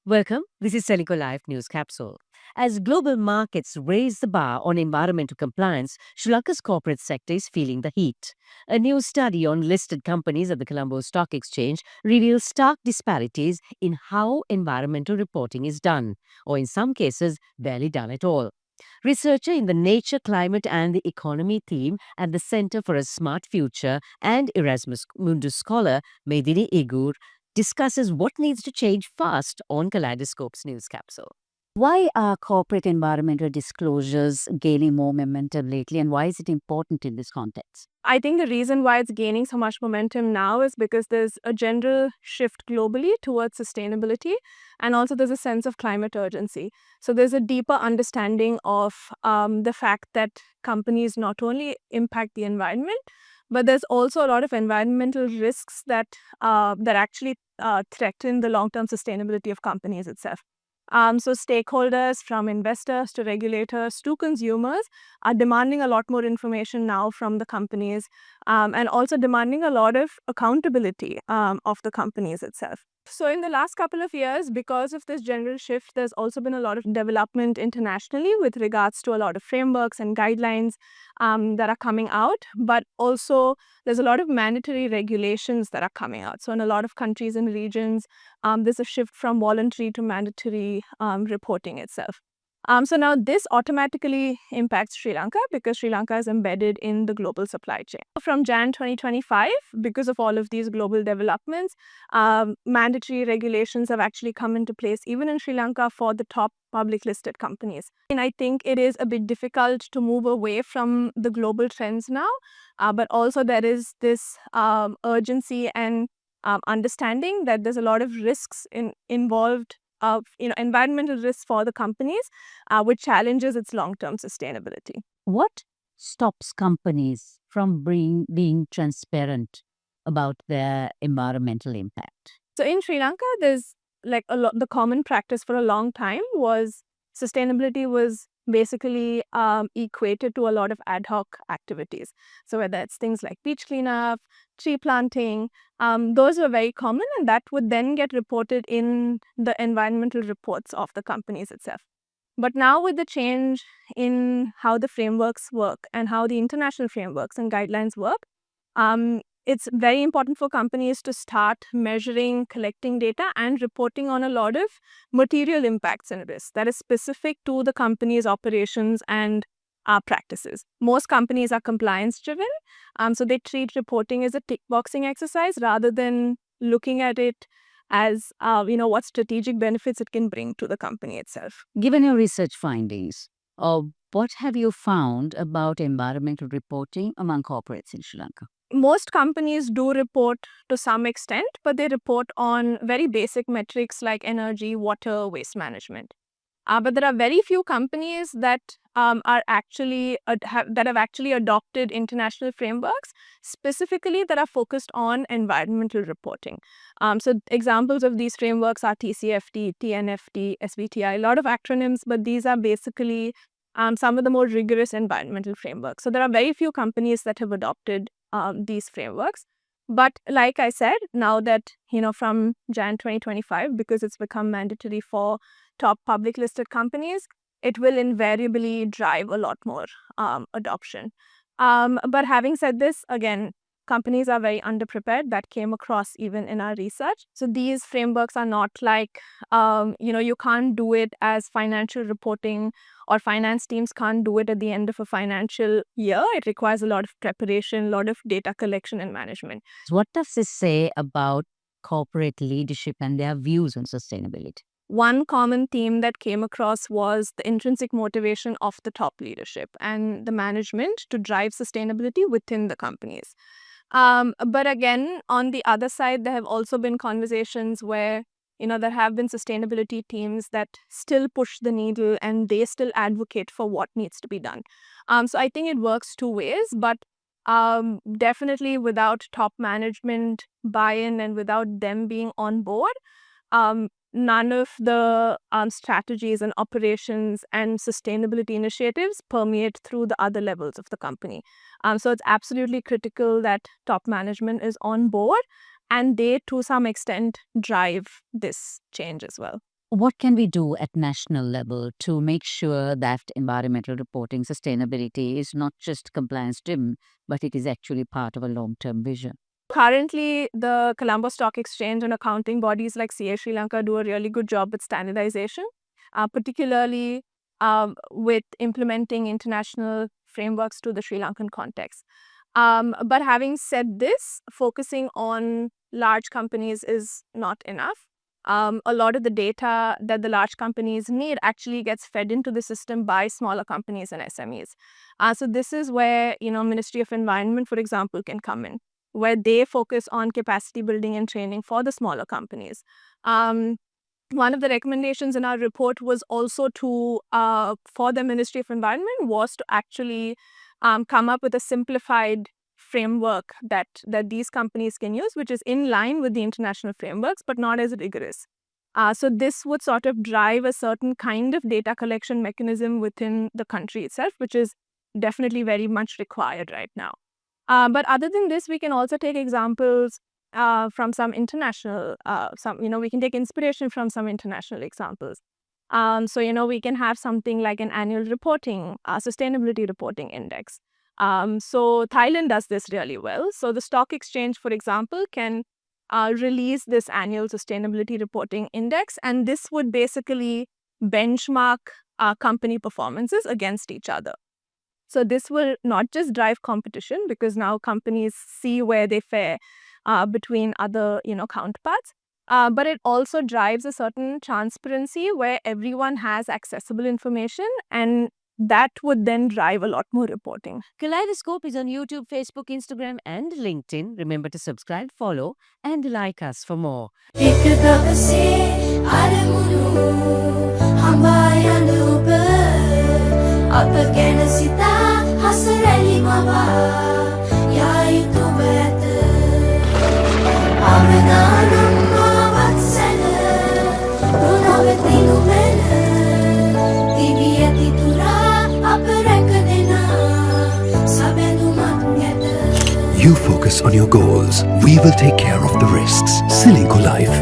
Welcome. This is Seneco Live News Capsule. As global markets raise the bar on environmental compliance, Sri Lanka's corporate sector is feeling the heat. A new study on listed companies at the Colombo Stock Exchange reveals stark disparities in how environmental reporting is done, or in some cases, barely done at all. Researcher in the Nature, Climate and the Economy team at the Center for a Smart Future and Erasmus Mundus scholar Medini Igur discusses what needs to change fast on Kaleidoscope's news capsule. Why are corporate environmental disclosures gaining more momentum lately, and why is it important in this context? I think the reason why it's gaining so much momentum now is because there's a general shift globally towards sustainability, and also there's a sense of climate urgency. So there's a deeper understanding of the fact that companies not only impact the environment, but there's also a lot of environmental risks that actually threaten the long-term sustainability of companies itself. So stakeholders, from investors to regulators to consumers, are demanding a lot more information now from the companies, and also demanding a lot of accountability of the companies itself. So in the last couple of years, because of this general shift, there's also been a lot of development internationally with regards to a lot of frameworks and guidelines that are coming out, but also there's a lot of mandatory regulations that are coming out. So in a lot of countries and regions, there's a shift from voluntary to mandatory reporting itself. So now this automatically impacts Sri Lanka because Sri Lanka is embedded in the global supply chain. From Jan 2025, because of all of these global developments, mandatory regulations have actually come into place even in Sri Lanka for the top public listed companies. And I think it is a bit difficult to move away from the global trends now, but also there is this urgency and understanding that there's a lot of risks involved of environmental risks for the companies, which challenges its long-term sustainability. What stops companies from being transparent about their environmental impact? So in Sri Lanka, there's like the common practice for a long time was sustainability was basically equated to a lot of ad hoc activities. So whether it's things like beach cleanup, tree planting, those were very common, and that would then get reported in the environmental reports of the companies itself. But now with the change in how the frameworks work and how the international frameworks and guidelines work, it's very important for companies to start measuring, collecting data, and reporting on a lot of material impacts and risks that is specific to the company's operations and practices. Most companies are compliance driven, so they treat reporting as a tick boxing exercise rather than looking at it as what strategic benefits it can bring to the company itself. Given your research findings, what have you found about environmental reporting among corporates in Sri Lanka? Most companies do report to some extent, but they report on very basic metrics like energy, water, waste management. But there are very few companies that are actually that have actually adopted international frameworks specifically that are focused on environmental reporting. So examples of these frameworks are TCFD, TNFD, SBTI, a lot of acronyms, but these are basically some of the more rigorous environmental frameworks. So there are very few companies that have adopted these frameworks. But like I said, now that, from Jan 2025, because it's become mandatory for top public listed companies, it will invariably drive a lot more adoption. But having said this, again, companies are very underprepared. That came across even in our research. So these frameworks are not like, you can't do it as financial reporting, or finance teams can't do it at the end of a financial year. It requires a lot of preparation, a lot of data collection and management. What does this say about corporate leadership and their views on sustainability? One common theme that came across was the intrinsic motivation of the top leadership and the management to drive sustainability within the companies. But again, on the other side, there have also been conversations where, there have been sustainability teams that still push the needle and they still advocate for what needs to be done. So I think it works two ways, but definitely without top management buy-in and without them being on board, none of the strategies and operations and sustainability initiatives permeate through the other levels of the company. So it's absolutely critical that top management is on board and they, to some extent, drive this change as well. What can we do at national level to make sure that environmental reporting sustainability is not just compliance driven, but it is actually part of a long-term vision? Currently, the Colombo Stock Exchange and accounting bodies like CA Sri Lanka do a really good job with standardization, particularly with implementing international frameworks to the Sri Lankan context. But having said this, focusing on large companies is not enough. A lot of the data that the large companies need actually gets fed into the system by smaller companies and SMEs. So this is where, Ministry of Environment, for example, can come in, where they focus on capacity building and training for the smaller companies. One of the recommendations in our report was also to, for the Ministry of Environment, was to actually come up with a simplified framework that these companies can use, which is in line with the international frameworks, but not as rigorous. So this would sort of drive a certain kind of data collection mechanism within the country itself, which is definitely very much required right now. But other than this, we can also take examples from some international, we can take inspiration from some international examples. So, we can have something like an annual reporting, sustainability reporting index. So Thailand does this really well. So the stock exchange, for example, can release this annual sustainability reporting index, and this would basically benchmark company performances against each other. So this will not just drive competition, because now companies see where they fare between other, counterparts, but it also drives a certain transparency where everyone has accessible information, and that would then drive a lot more reporting. Kaleidoscope is on YouTube, Facebook, Instagram, and LinkedIn. Remember to subscribe, follow, and like us for more. එක දවසේ අරමුණු හඹා යන ඔබ අප ගැන සිතා හසරැලි මවා යා යුතුව ඇත අවදානම් මාවත් සැල නොනවතිනු මැන දිවි ඇති තුරා අප රැක දෙනා සබැඳුමක් නැත. You focus on your goals. We will take care of the risks. Silico Life.